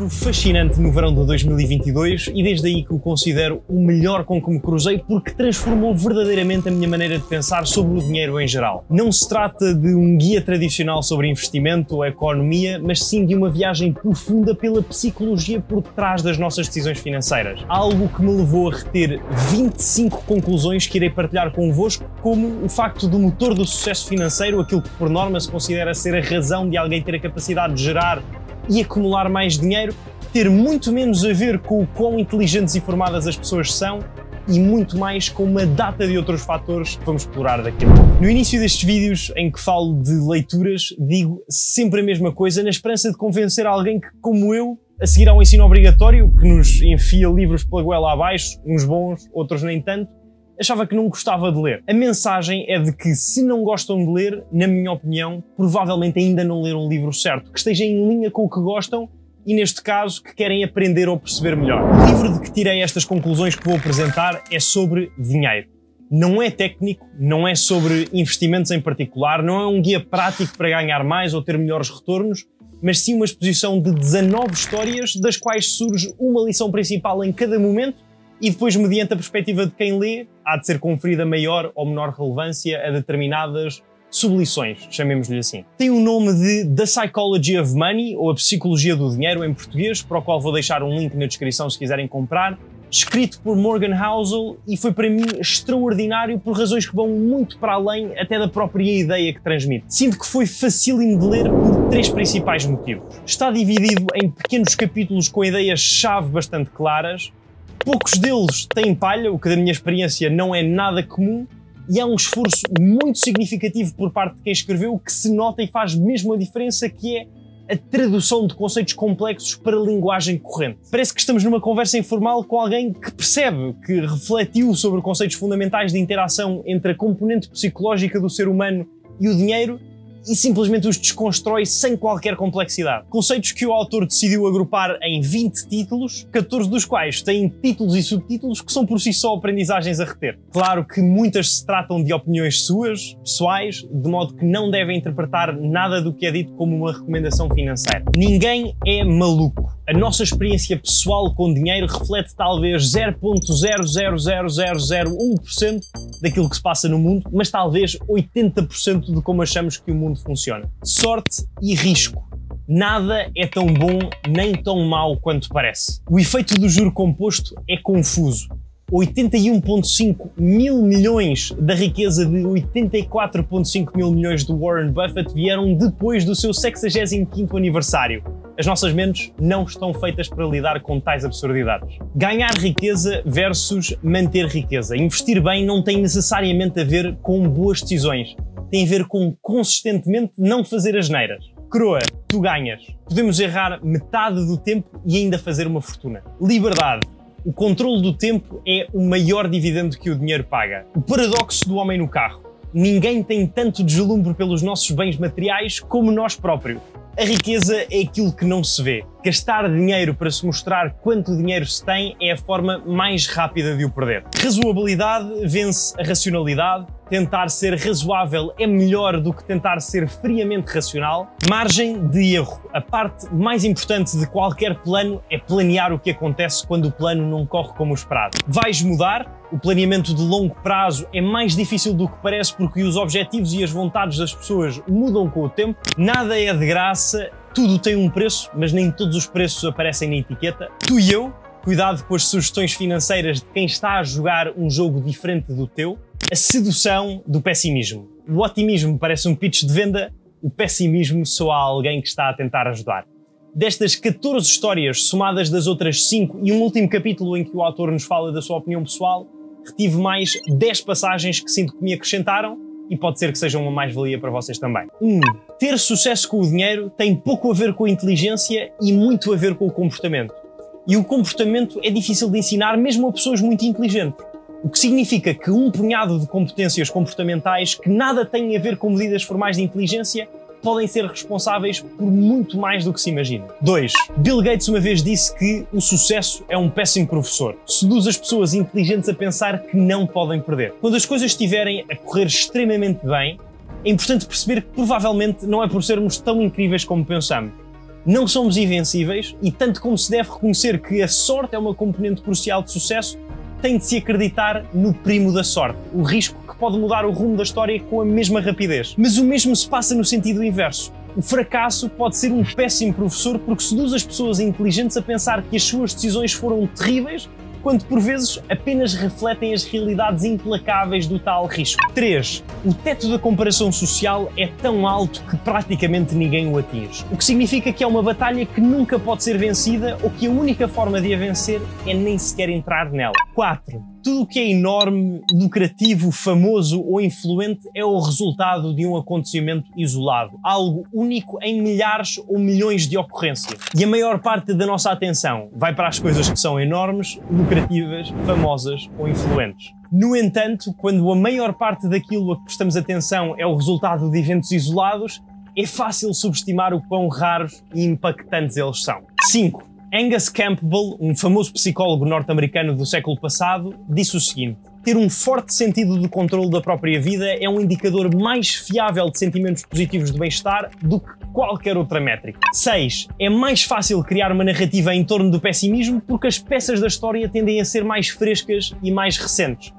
livro fascinante no verão de 2022 e desde aí que o considero o melhor com que me cruzei porque transformou verdadeiramente a minha maneira de pensar sobre o dinheiro em geral. Não se trata de um guia tradicional sobre investimento ou economia, mas sim de uma viagem profunda pela psicologia por trás das nossas decisões financeiras. Algo que me levou a reter 25 conclusões que irei partilhar convosco, como o facto do motor do sucesso financeiro, aquilo que por norma se considera ser a razão de alguém ter a capacidade de gerar e acumular mais dinheiro, ter muito menos a ver com o quão inteligentes e formadas as pessoas são e muito mais com uma data de outros fatores que vamos explorar daqui a pouco. No início destes vídeos em que falo de leituras, digo sempre a mesma coisa na esperança de convencer alguém que, como eu, a seguir ao ensino obrigatório, que nos enfia livros pela goela abaixo, uns bons, outros nem tanto, achava que não gostava de ler. A mensagem é de que, se não gostam de ler, na minha opinião, provavelmente ainda não leram um livro certo, que esteja em linha com o que gostam e, neste caso, que querem aprender ou perceber melhor. O livro de que tirei estas conclusões que vou apresentar é sobre dinheiro. Não é técnico, não é sobre investimentos em particular, não é um guia prático para ganhar mais ou ter melhores retornos, mas sim uma exposição de 19 histórias, das quais surge uma lição principal em cada momento, e depois, mediante a perspectiva de quem lê, há de ser conferida maior ou menor relevância a determinadas sublições, chamemos-lhe assim. Tem o nome de The Psychology of Money, ou a Psicologia do Dinheiro em português, para o qual vou deixar um link na descrição se quiserem comprar, escrito por Morgan Housel, e foi para mim extraordinário por razões que vão muito para além até da própria ideia que transmite. Sinto que foi facílimo de ler por três principais motivos. Está dividido em pequenos capítulos com ideias-chave bastante claras. Poucos deles têm palha, o que da minha experiência não é nada comum, e há um esforço muito significativo por parte de quem escreveu que se nota e faz mesmo a diferença, que é a tradução de conceitos complexos para linguagem corrente. Parece que estamos numa conversa informal com alguém que percebe, que refletiu sobre conceitos fundamentais de interação entre a componente psicológica do ser humano e o dinheiro, e simplesmente os desconstrói sem qualquer complexidade. Conceitos que o autor decidiu agrupar em 20 títulos, 14 dos quais têm títulos e subtítulos que são por si só aprendizagens a reter. Claro que muitas se tratam de opiniões suas, pessoais, de modo que não devem interpretar nada do que é dito como uma recomendação financeira. Ninguém é maluco. A nossa experiência pessoal com dinheiro reflete talvez 0.0000001% daquilo que se passa no mundo, mas talvez 80% de como achamos que o mundo funciona. Sorte e risco. Nada é tão bom nem tão mau quanto parece. O efeito do juro composto é confuso. 81,5 mil milhões da riqueza de 84,5 mil milhões de Warren Buffett vieram depois do seu 65º aniversário. As nossas mentes não estão feitas para lidar com tais absurdidades. Ganhar riqueza versus manter riqueza. Investir bem não tem necessariamente a ver com boas decisões. Tem a ver com consistentemente não fazer asneiras. Croa, tu ganhas. Podemos errar metade do tempo e ainda fazer uma fortuna. Liberdade. O controle do tempo é o maior dividendo que o dinheiro paga. O paradoxo do homem no carro. Ninguém tem tanto deslumbre pelos nossos bens materiais como nós próprios. A riqueza é aquilo que não se vê. Gastar dinheiro para se mostrar quanto dinheiro se tem é a forma mais rápida de o perder. Razoabilidade vence a racionalidade. Tentar ser razoável é melhor do que tentar ser friamente racional. Margem de erro. A parte mais importante de qualquer plano é planear o que acontece quando o plano não corre como esperado. Vais mudar? O planeamento de longo prazo é mais difícil do que parece porque os objetivos e as vontades das pessoas mudam com o tempo. Nada é de graça, tudo tem um preço, mas nem todos os preços aparecem na etiqueta. Tu e eu, cuidado com as sugestões financeiras de quem está a jogar um jogo diferente do teu. A sedução do pessimismo. O otimismo parece um pitch de venda, o pessimismo soa a alguém que está a tentar ajudar. Destas 14 histórias, somadas das outras 5 e um último capítulo em que o autor nos fala da sua opinião pessoal, retive mais 10 passagens que sinto que me acrescentaram e pode ser que sejam uma mais-valia para vocês também. 1. Ter sucesso com o dinheiro tem pouco a ver com a inteligência e muito a ver com o comportamento. E o comportamento é difícil de ensinar mesmo a pessoas muito inteligentes. O que significa que um punhado de competências comportamentais que nada têm a ver com medidas formais de inteligência podem ser responsáveis por muito mais do que se imagina. 2. Bill Gates uma vez disse que o sucesso é um péssimo professor. Seduz as pessoas inteligentes a pensar que não podem perder. Quando as coisas estiverem a correr extremamente bem, é importante perceber que provavelmente não é por sermos tão incríveis como pensamos. Não somos invencíveis e, tanto como se deve reconhecer que a sorte é uma componente crucial de sucesso, tem de se acreditar no primo da sorte, o risco que pode mudar o rumo da história com a mesma rapidez. Mas o mesmo se passa no sentido inverso. O fracasso pode ser um péssimo professor porque seduz as pessoas inteligentes a pensar que as suas decisões foram terríveis, quando por vezes apenas refletem as realidades implacáveis do tal risco. 3. O teto da comparação social é tão alto que praticamente ninguém o atinge, o que significa que é uma batalha que nunca pode ser vencida ou que a única forma de a vencer é nem sequer entrar nela. 4. Tudo o que é enorme, lucrativo, famoso ou influente é o resultado de um acontecimento isolado, algo único em milhares ou milhões de ocorrências. E a maior parte da nossa atenção vai para as coisas que são enormes, lucrativas, famosas ou influentes. No entanto, quando a maior parte daquilo a que prestamos atenção é o resultado de eventos isolados, é fácil subestimar o quão raros e impactantes eles são. 5. Angus Campbell, um famoso psicólogo norte-americano do século passado, disse o seguinte: ter um forte sentido de controle da própria vida é um indicador mais fiável de sentimentos positivos de bem-estar do que qualquer outra métrica. 6. É mais fácil criar uma narrativa em torno do pessimismo porque as peças da história tendem a ser mais frescas e mais recentes.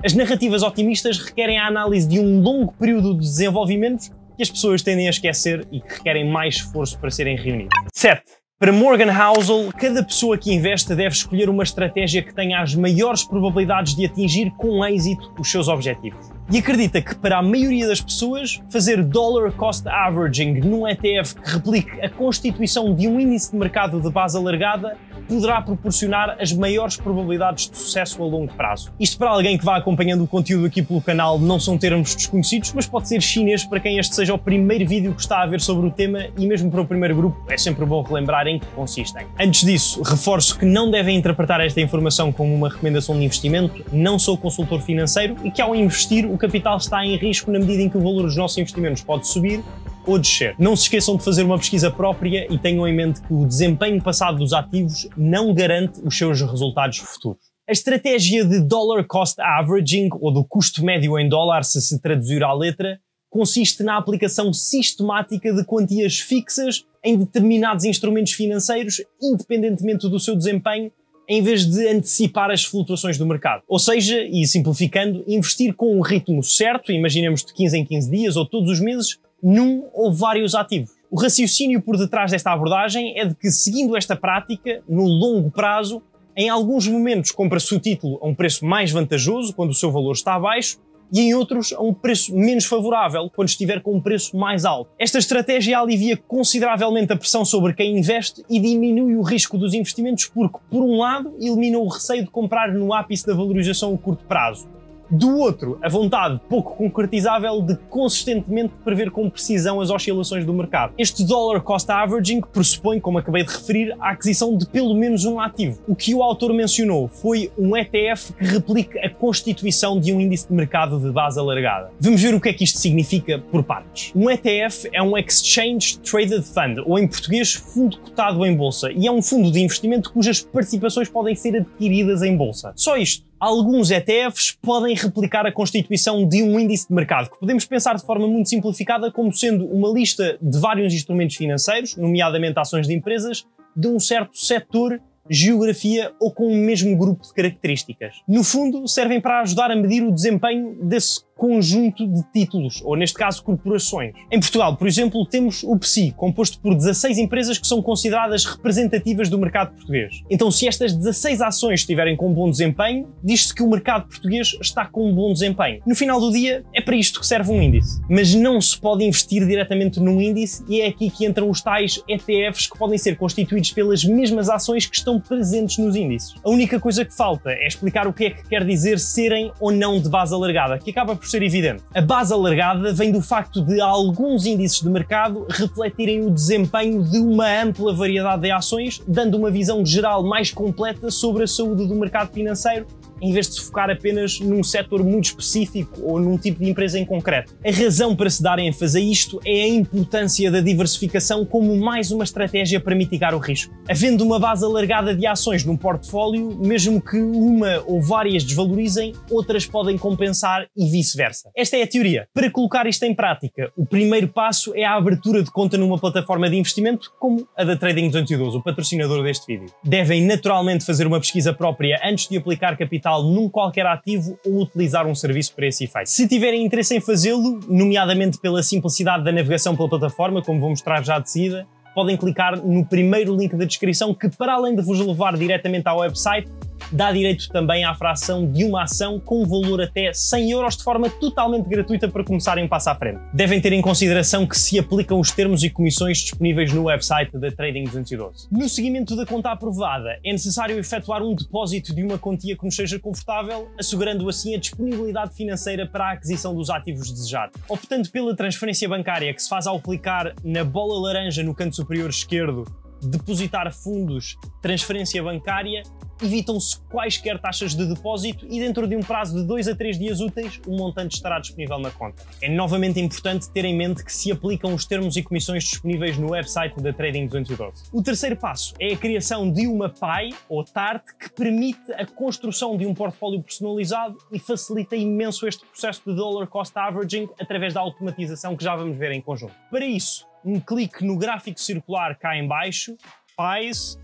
As narrativas otimistas requerem a análise de um longo período de desenvolvimento que as pessoas tendem a esquecer e que requerem mais esforço para serem reunidas. 7. Para Morgan Housel, cada pessoa que investe deve escolher uma estratégia que tenha as maiores probabilidades de atingir com êxito os seus objetivos. E acredita que para a maioria das pessoas, fazer dollar cost averaging num ETF que replique a constituição de um índice de mercado de base alargada poderá proporcionar as maiores probabilidades de sucesso a longo prazo. Isto, para alguém que vá acompanhando o conteúdo aqui pelo canal, não são termos desconhecidos, mas pode ser chinês para quem este seja o primeiro vídeo que está a ver sobre o tema, e mesmo para o primeiro grupo é sempre bom relembrar em que consistem. Antes disso, reforço que não devem interpretar esta informação como uma recomendação de investimento. Não sou consultor financeiro e que, ao investir, o capital está em risco na medida em que o valor dos nossos investimentos pode subir ou descer. Não se esqueçam de fazer uma pesquisa própria e tenham em mente que o desempenho passado dos ativos não garante os seus resultados futuros. A estratégia de dollar cost averaging, ou do custo médio em dólar se traduzir à letra, consiste na aplicação sistemática de quantias fixas em determinados instrumentos financeiros, independentemente do seu desempenho, em vez de antecipar as flutuações do mercado. Ou seja, e simplificando, investir com um ritmo certo, imaginemos de 15 em 15 dias ou todos os meses, num ou vários ativos. O raciocínio por detrás desta abordagem é de que, seguindo esta prática, no longo prazo, em alguns momentos compra-se o título a um preço mais vantajoso, quando o seu valor está baixo, e em outros a um preço menos favorável, quando estiver com um preço mais alto. Esta estratégia alivia consideravelmente a pressão sobre quem investe e diminui o risco dos investimentos porque, por um lado, elimina o receio de comprar no ápice da valorização a curto prazo. Do outro, a vontade pouco concretizável de consistentemente prever com precisão as oscilações do mercado. Este dollar cost averaging pressupõe, como acabei de referir, a aquisição de pelo menos um ativo. O que o autor mencionou foi um ETF que replica a constituição de um índice de mercado de base alargada. Vamos ver o que é que isto significa por partes. Um ETF é um Exchange Traded Fund, ou em português, fundo cotado em bolsa, e é um fundo de investimento cujas participações podem ser adquiridas em bolsa. Só isto. Alguns ETFs podem replicar a constituição de um índice de mercado, que podemos pensar de forma muito simplificada como sendo uma lista de vários instrumentos financeiros, nomeadamente ações de empresas, de um certo setor, geografia ou com o mesmo grupo de características. No fundo, servem para ajudar a medir o desempenho desse conjunto de títulos, ou neste caso corporações. Em Portugal, por exemplo, temos o PSI, composto por 16 empresas que são consideradas representativas do mercado português. Então, se estas 16 ações estiverem com um bom desempenho, diz-se que o mercado português está com um bom desempenho. No final do dia, é para isto que serve um índice. Mas não se pode investir diretamente num índice e é aqui que entram os tais ETFs que podem ser constituídos pelas mesmas ações que estão presentes nos índices. A única coisa que falta é explicar o que é que quer dizer serem ou não de base alargada, que acaba por ser evidente. A base alargada vem do facto de alguns índices de mercado refletirem o desempenho de uma ampla variedade de ações, dando uma visão geral mais completa sobre a saúde do mercado financeiro em vez de se focar apenas num setor muito específico ou num tipo de empresa em concreto. A razão para se dar ênfase a isto é a importância da diversificação como mais uma estratégia para mitigar o risco. Havendo uma base alargada de ações num portfólio, mesmo que uma ou várias desvalorizem, outras podem compensar e vice-versa. Esta é a teoria. Para colocar isto em prática, o primeiro passo é a abertura de conta numa plataforma de investimento como a da Trading 212, o patrocinador deste vídeo. Devem naturalmente fazer uma pesquisa própria antes de aplicar capital num qualquer ativo ou utilizar um serviço para esse efeito. Se tiverem interesse em fazê-lo, nomeadamente pela simplicidade da navegação pela plataforma, como vou mostrar já de seguida, podem clicar no primeiro link da descrição que, para além de vos levar diretamente ao website, dá direito também à fração de uma ação com valor até 100 € de forma totalmente gratuita para começarem um passo à frente. Devem ter em consideração que se aplicam os termos e comissões disponíveis no website da Trading 212. No seguimento da conta aprovada, é necessário efetuar um depósito de uma quantia que nos seja confortável, assegurando assim a disponibilidade financeira para a aquisição dos ativos desejados. Optando pela transferência bancária que se faz ao clicar na bola laranja no canto superior esquerdo, depositar fundos, transferência bancária, evitam-se quaisquer taxas de depósito e dentro de um prazo de 2 a 3 dias úteis o montante estará disponível na conta. É novamente importante ter em mente que se aplicam os termos e comissões disponíveis no website da Trading 212. O terceiro passo é a criação de uma PAI ou TART que permite a construção de um portfólio personalizado e facilita imenso este processo de dollar cost averaging através da automatização que já vamos ver em conjunto. Para isso, um clique no gráfico circular cá em baixo, PAIs,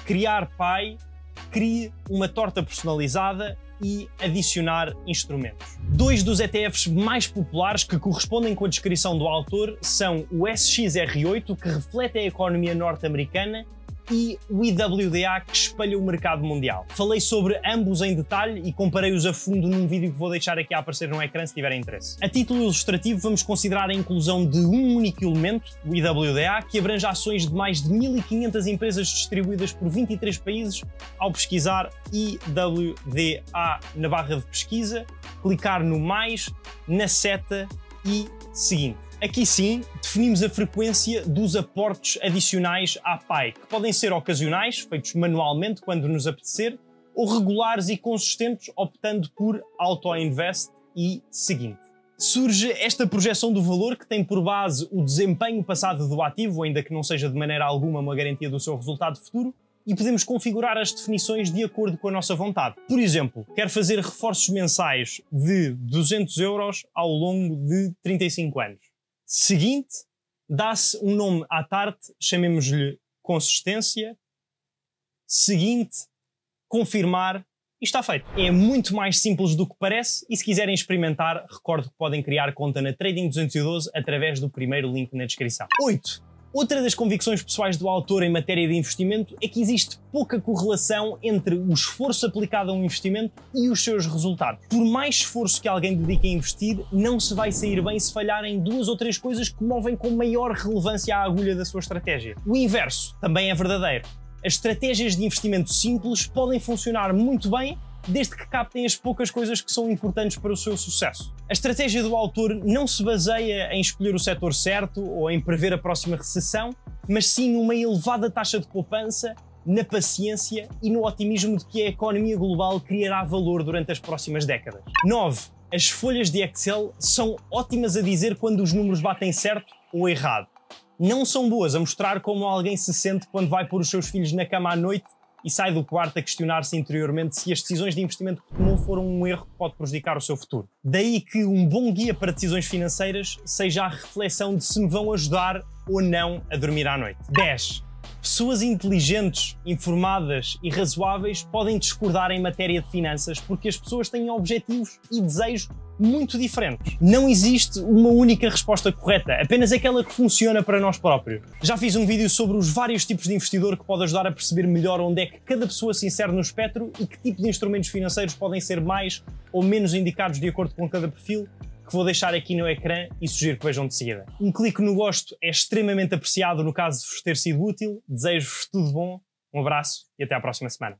criar PAI, crie uma torta personalizada e adicionar instrumentos. Dois dos ETFs mais populares que correspondem com a descrição do autor são o SXR8, que reflete a economia norte-americana, e o IWDA, que espelha o mercado mundial. Falei sobre ambos em detalhe e comparei-os a fundo num vídeo que vou deixar aqui a aparecer no ecrã se tiverem interesse. A título ilustrativo, vamos considerar a inclusão de um único elemento, o IWDA, que abrange ações de mais de 1500 empresas distribuídas por 23 países. Ao pesquisar IWDA na barra de pesquisa, clicar no mais, na seta e seguinte. Aqui sim, definimos a frequência dos aportes adicionais à PAI, que podem ser ocasionais, feitos manualmente quando nos apetecer, ou regulares e consistentes, optando por Auto-Invest e seguinte. Surge esta projeção do valor que tem por base o desempenho passado do ativo, ainda que não seja de maneira alguma uma garantia do seu resultado futuro, e podemos configurar as definições de acordo com a nossa vontade. Por exemplo, quero fazer reforços mensais de 200 € ao longo de 35 anos. Seguinte, dá-se um nome à TART, chamemos-lhe consistência. Seguinte, confirmar e está feito. É muito mais simples do que parece e se quiserem experimentar, recordo que podem criar conta na Trading 212 através do primeiro link na descrição. 8. Outra das convicções pessoais do autor em matéria de investimento é que existe pouca correlação entre o esforço aplicado a um investimento e os seus resultados. Por mais esforço que alguém dedique a investir, não se vai sair bem se falhar em 2 ou 3 coisas que movem com maior relevância a agulha da sua estratégia. O inverso também é verdadeiro. As estratégias de investimento simples podem funcionar muito bem desde que captem as poucas coisas que são importantes para o seu sucesso. A estratégia do autor não se baseia em escolher o setor certo ou em prever a próxima recessão, mas sim numa elevada taxa de poupança, na paciência e no otimismo de que a economia global criará valor durante as próximas décadas. 9. As folhas de Excel são ótimas a dizer quando os números batem certo ou errado. Não são boas a mostrar como alguém se sente quando vai pôr os seus filhos na cama à noite e sai do quarto a questionar-se interiormente se as decisões de investimento que tomou foram um erro que pode prejudicar o seu futuro. Daí que um bom guia para decisões financeiras seja a reflexão de se me vão ajudar ou não a dormir à noite. 10. Pessoas inteligentes, informadas e razoáveis podem discordar em matéria de finanças porque as pessoas têm objetivos e desejos muito diferentes. Não existe uma única resposta correta, apenas aquela que funciona para nós próprios. Já fiz um vídeo sobre os vários tipos de investidor que pode ajudar a perceber melhor onde é que cada pessoa se insere no espectro e que tipo de instrumentos financeiros podem ser mais ou menos indicados de acordo com cada perfil, que vou deixar aqui no ecrã e sugiro que vejam de seguida. Um clique no gosto é extremamente apreciado no caso de vos ter sido útil. Desejo-vos tudo bom, um abraço e até à próxima semana.